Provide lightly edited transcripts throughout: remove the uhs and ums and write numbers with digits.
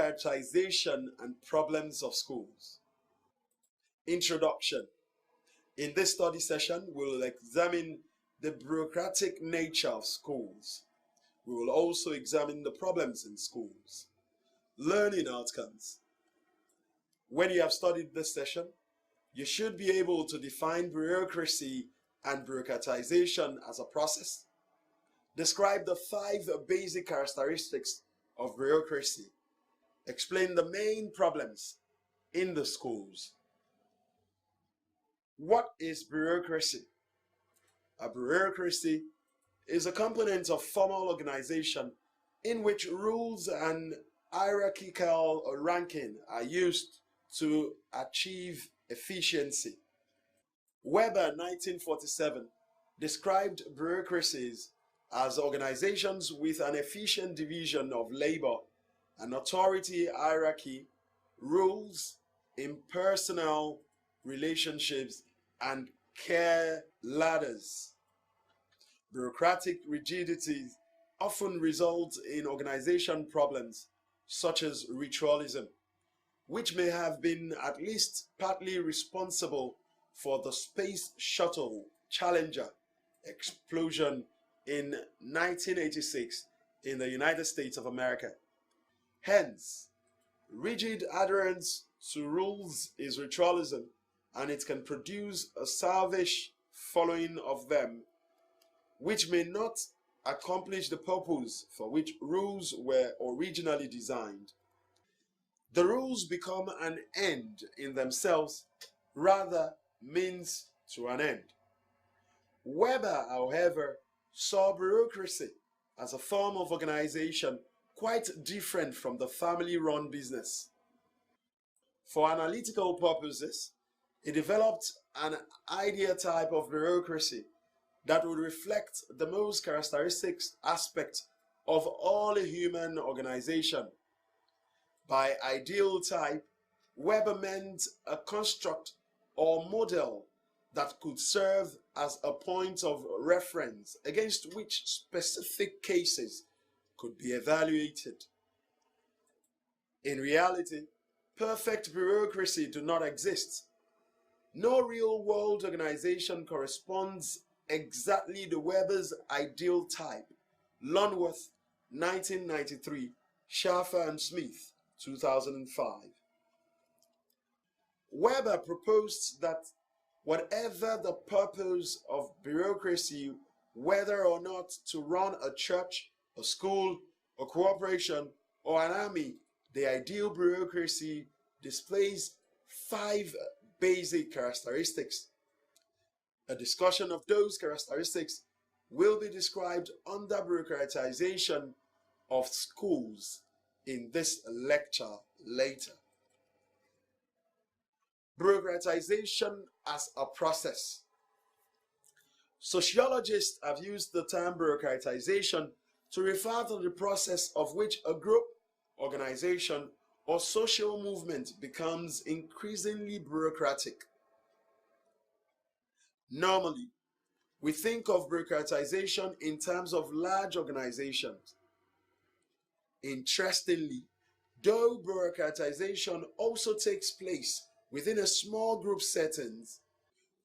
Bureaucratization and problems of schools. Introduction. In this study session, we will examine the bureaucratic nature of schools. We will also examine the problems in schools. Learning outcomes. When you have studied this session, you should be able to define bureaucracy and bureaucratization as a process. Describe the 5 basic characteristics of bureaucracy. Explain the main problems in the schools. What is bureaucracy? A bureaucracy is a component of formal organization in which rules and hierarchical ranking are used to achieve efficiency. Weber, 1947, described bureaucracies as organizations with an efficient division of labor, an authority hierarchy, rules, impersonal relationships, and care ladders. Bureaucratic rigidity often results in organization problems such as ritualism, which may have been at least partly responsible for the Space Shuttle Challenger explosion in 1986 in the United States of America. Hence, rigid adherence to rules is ritualism, and it can produce a salvage following of them, which may not accomplish the purpose for which rules were originally designed. The rules become an end in themselves, rather means to an end. Weber, however, saw bureaucracy as a form of organization quite different from the family-run business. For analytical purposes, he developed an ideal type of bureaucracy that would reflect the most characteristic aspect of all human organization. By ideal type, Weber meant a construct or model that could serve as a point of reference against which specific cases could be evaluated. In reality, perfect bureaucracy do not exist. No real-world organization corresponds exactly to Weber's ideal type. Longworth, 1993, Schaffer and Smith, 2005. Weber proposed that whatever the purpose of bureaucracy, whether or not to run a church, a school, a corporation, or an army, the ideal bureaucracy displays 5 basic characteristics. A discussion of those characteristics will be described under bureaucratization of schools in this lecture later. Bureaucratization as a process. Sociologists have used the term bureaucratization to refer to the process of which a group, organization, or social movement becomes increasingly bureaucratic. Normally, we think of bureaucratization in terms of large organizations. Interestingly, though bureaucratization also takes place within a small group settings,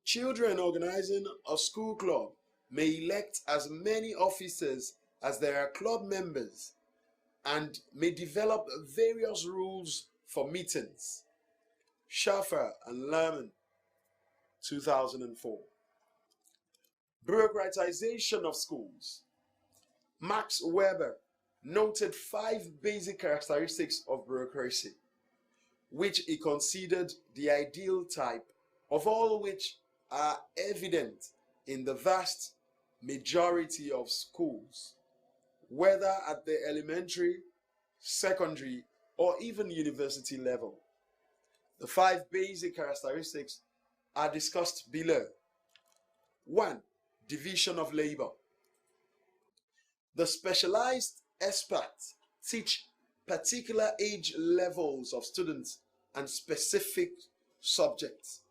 children organizing a school club may elect as many officers as there are club members and may develop various rules for meetings. Schaffer and Lerman, 2004. Bureaucratization of schools. Max Weber noted 5 basic characteristics of bureaucracy, which he considered the ideal type, of all which are evident in the vast majority of schools, whether at the elementary, secondary, or even university level. The 5 basic characteristics are discussed below. 1. Division of labor. The specialized experts teach particular age levels of students and specific subjects.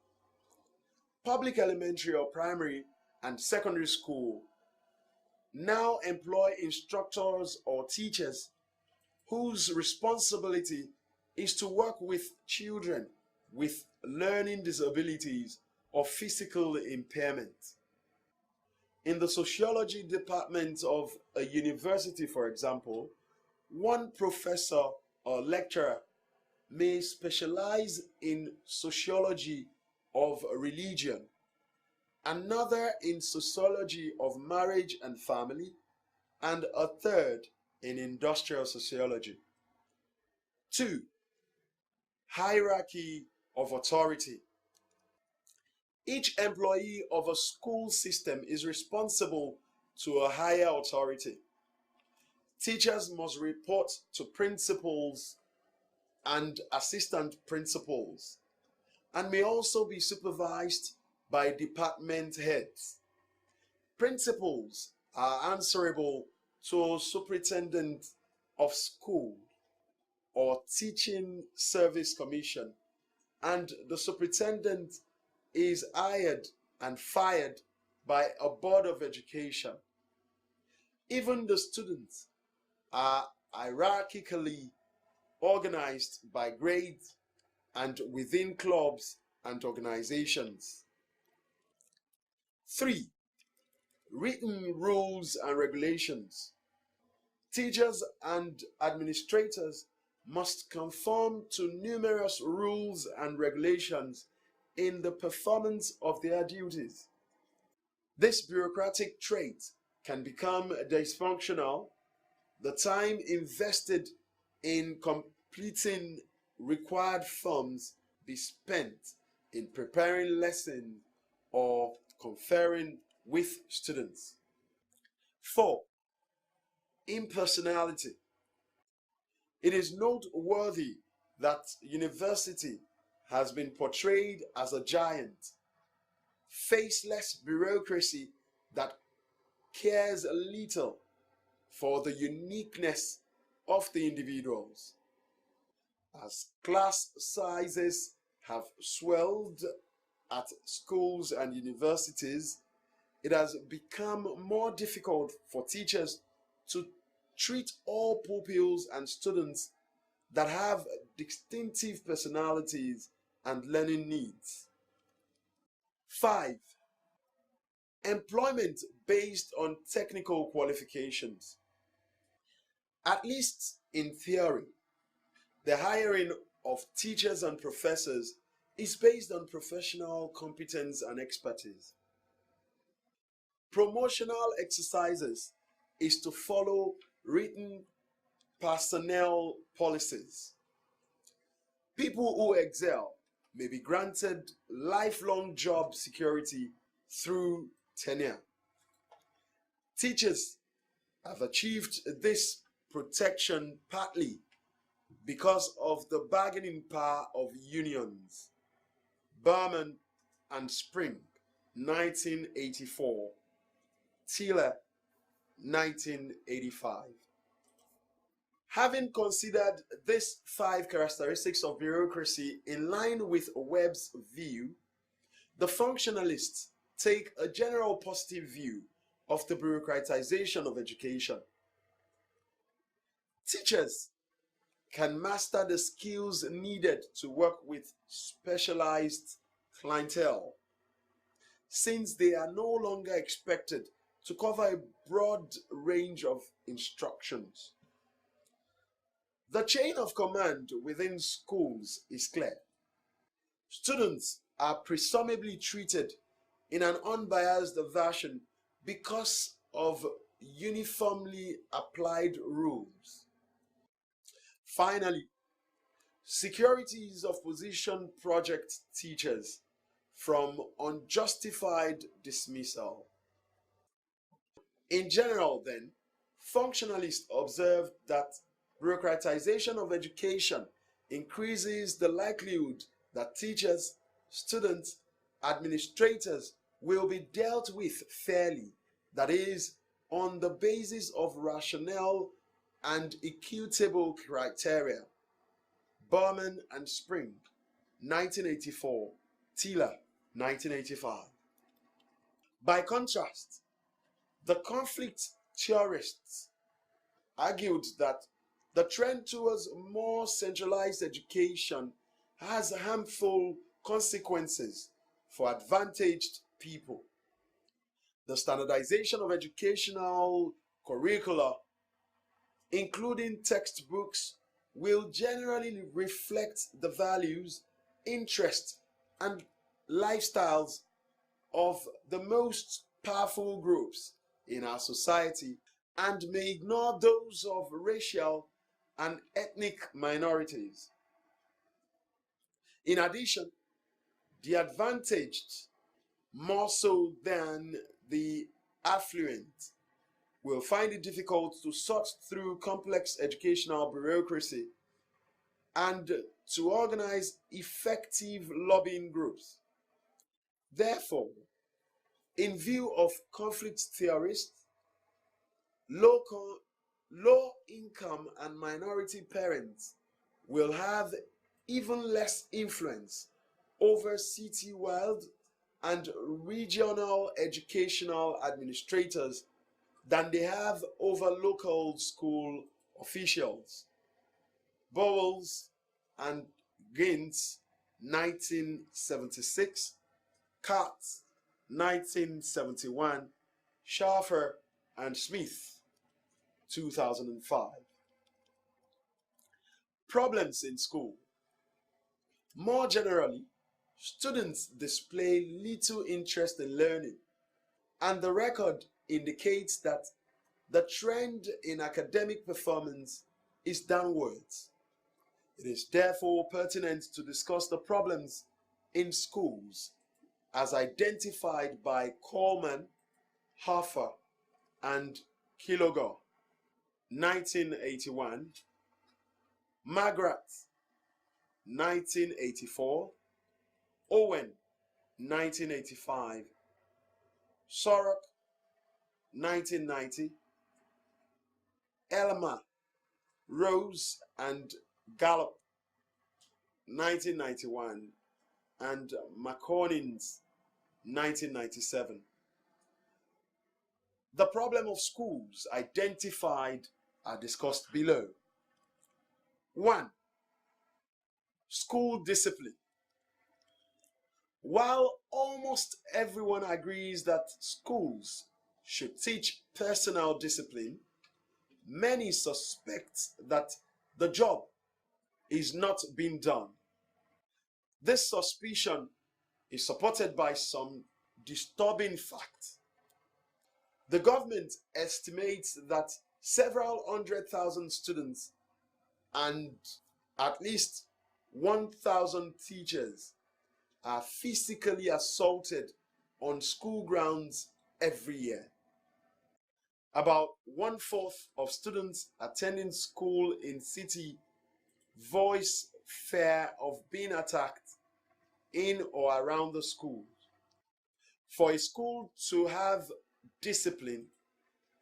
Public elementary or primary and secondary school now employ instructors or teachers whose responsibility is to work with children with learning disabilities or physical impairment. In the sociology department of a university, for example, one professor or lecturer may specialize in sociology of religion, another in sociology of marriage and family, and a third in industrial sociology. 2. Hierarchy of authority. Each employee of a school system is responsible to a higher authority. Teachers must report to principals and assistant principals, and may also be supervised by department heads. Principals are answerable to a superintendent of school or teaching service commission, and the superintendent is hired and fired by a board of education. Even the students are hierarchically organized by grades and within clubs and organizations. 3. Written rules and regulations. Teachers and administrators must conform to numerous rules and regulations in the performance of their duties. This bureaucratic trait can become dysfunctional. The time invested in completing required forms be spent in preparing lessons or conferring with students. 4. Impersonality. It is noteworthy that university has been portrayed as a giant, faceless bureaucracy that cares little for the uniqueness of the individuals. As class sizes have swelled at schools and universities, it has become more difficult for teachers to treat all pupils and students that have distinctive personalities and learning needs. 5. Employment based on technical qualifications. At least in theory, the hiring of teachers and professors is based on professional competence and expertise. Promotional exercises is to follow written personnel policies. People who excel may be granted lifelong job security through tenure. Teachers have achieved this protection partly because of the bargaining power of unions. Berman and Spring, 1984. Taylor, 1985. Having considered these 5 characteristics of bureaucracy in line with Webb's view, the functionalists take a general positive view of the bureaucratization of education. Teachers can master the skills needed to work with specialized clientele, since they are no longer expected to cover a broad range of instructions. The chain of command within schools is clear. Students are presumably treated in an unbiased fashion because of uniformly applied rules. Finally, securities of position protect teachers from unjustified dismissal. In general, then, functionalists observe that bureaucratization of education increases the likelihood that teachers, students, administrators will be dealt with fairly, that is, on the basis of rational and equitable criteria. Berman and Spring, 1984, Taylor, 1985. By contrast, the conflict theorists argued that The trend towards more centralized education has harmful consequences for advantaged people. The standardization of educational curricula, including textbooks, will generally reflect the values, interests, and lifestyles of the most powerful groups in our society and may ignore those of racial and ethnic minorities. In addition, the advantaged, more so than the affluent, will find it difficult to sort through complex educational bureaucracy and to organize effective lobbying groups. Therefore, in view of conflict theorists, low income and minority parents will have even less influence over citywide and regional educational administrators than they have over local school officials. Bowles and Gaines, 1976, Katz, 1971, Schaffer and Smith, 2005. Problems in school. More generally, students display little interest in learning, and the record indicates that the trend in academic performance is downwards. It is therefore pertinent to discuss the problems in schools as identified by Coleman, Hoffer, and Kilogore, 1981, McGrath, 1984, Owen, 1985, Sorok, 1990, Elmer, Rose, and Gallup, 1991, and McCornins, 1997. The problem of schools identified are discussed below. 1. School discipline. While almost everyone agrees that schools should teach personal discipline, many suspect that the job is not being done. This suspicion is supported by some disturbing facts. The government estimates that several 100,000 students and at least 1,000 teachers are physically assaulted on school grounds every year. About 1/4 of students attending school in city voice fear of being attacked in or around the school. For a school to have discipline,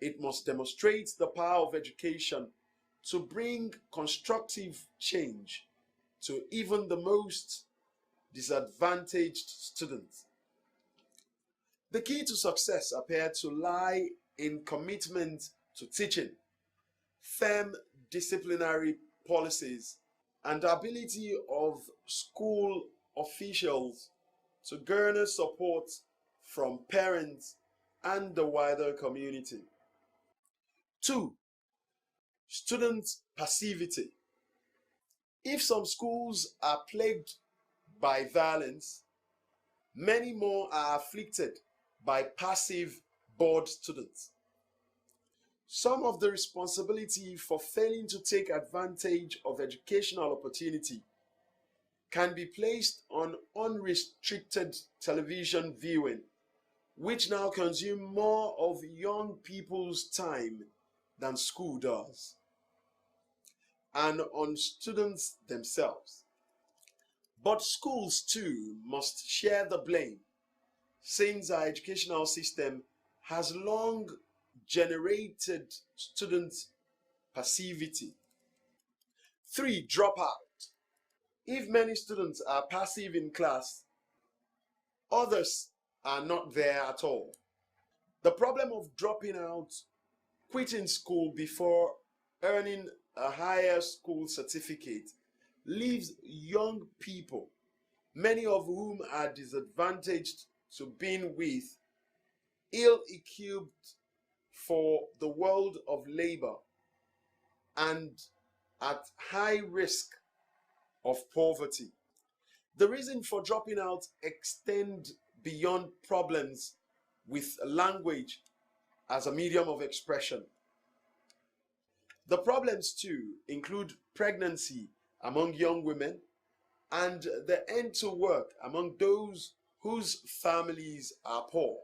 it must demonstrate the power of education to bring constructive change to even the most disadvantaged students. The key to success appeared to lie in commitment to teaching, firm disciplinary policies, and the ability of school officials to garner support from parents and the wider community. 2. Student passivity. If some schools are plagued by violence, many more are afflicted by passive, bored students. Some of the responsibility for failing to take advantage of educational opportunity can be placed on unrestricted television viewing, which now consume more of young people's time than school does, and on students themselves. But schools too must share the blame, since our educational system has long generated student passivity. 3. Dropout. If many students are passive in class, others are not there at all. The problem of dropping out, quitting school before earning a higher school certificate leaves young people, many of whom are disadvantaged to begin with, ill-equipped for the world of labor and at high risk of poverty. The reason for dropping out extend beyond problems with language as a medium of expression. The problems too include pregnancy among young women and the end to work among those whose families are poor.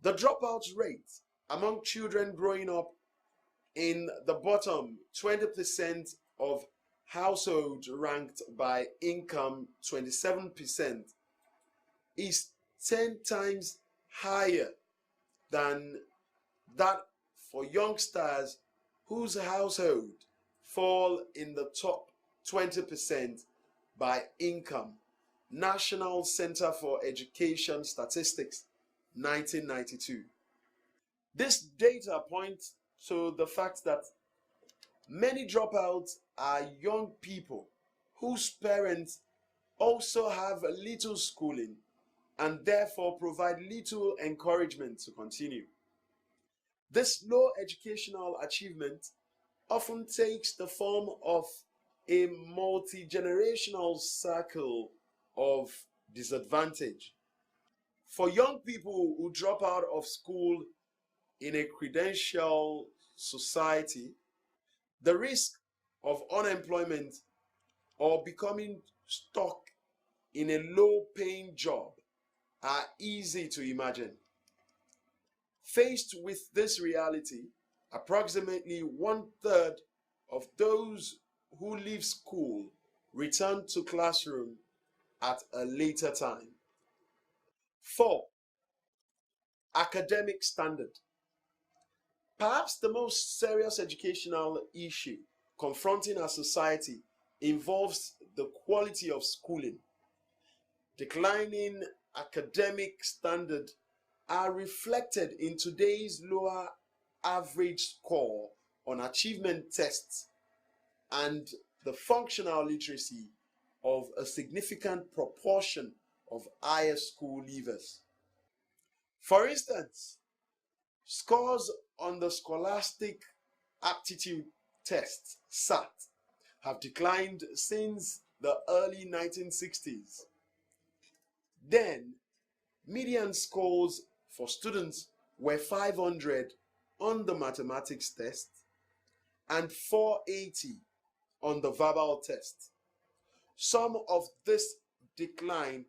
The dropout rate among children growing up in the bottom 20% of households ranked by income 27% is 10 times higher than that for youngsters whose household fall in the top 20% by income. National Center for Education Statistics, 1992. This data points to the fact that many dropouts are young people whose parents also have little schooling and therefore provide little encouragement to continue. This low educational achievement often takes the form of a multi-generational circle of disadvantage. For young people who drop out of school in a credential society, the risk of unemployment or becoming stuck in a low-paying job are easy to imagine. Faced with this reality, approximately 1/3 of those who leave school return to classroom at a later time. 4. Academic standard. Perhaps the most serious educational issue confronting our society involves the quality of schooling. Declining academic standard are reflected in today's lower average score on achievement tests and the functional literacy of a significant proportion of higher school leavers. For instance, scores on the Scholastic Aptitude Test, SAT, have declined since the early 1960s. Then, median scores for students were 500 on the mathematics test and 480 on the verbal test. Some of this decline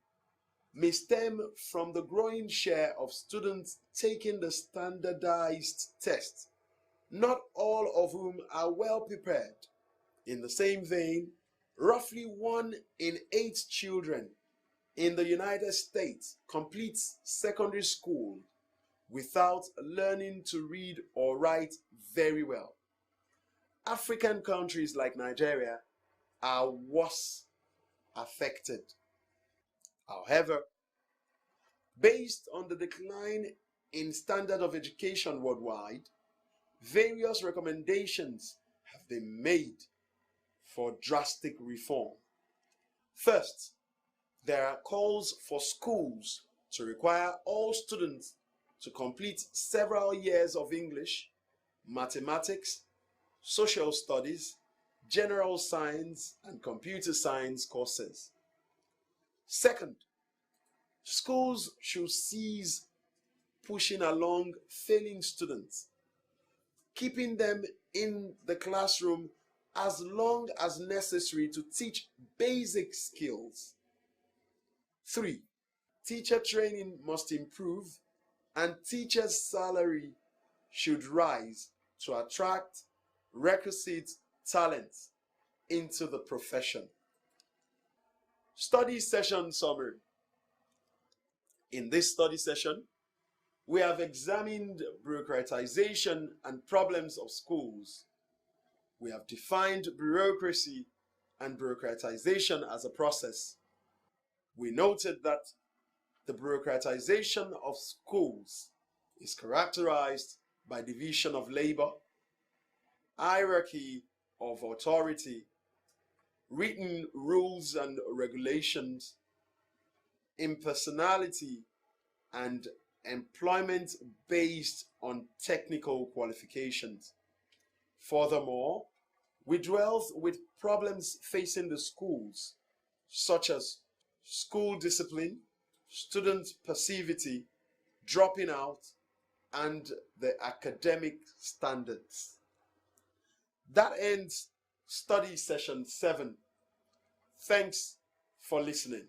may stem from the growing share of students taking the standardized test, not all of whom are well prepared. In the same vein, roughly 1 in 8 children in the United States completes secondary school without learning to read or write very well. African countries like Nigeria are worse affected. However, based on the decline in standard of education worldwide, various recommendations have been made for drastic reform. First, there are calls for schools to require all students to complete several years of English, mathematics, social studies, general science, and computer science courses. Second, schools should cease pushing along failing students, keeping them in the classroom as long as necessary to teach basic skills. 3. Teacher training must improve and teachers' salary should rise to attract requisite talent into the profession. Study session summary. In this study session, we have examined bureaucratization and problems of schools. We have defined bureaucracy and bureaucratization as a process. We noted that the bureaucratization of schools is characterized by division of labor, hierarchy of authority, written rules and regulations, impersonality, and employment based on technical qualifications. Furthermore, we dwell with problems facing the schools, such as school discipline, student passivity, dropping out, and the academic standards. That ends study session 7. Thanks for listening.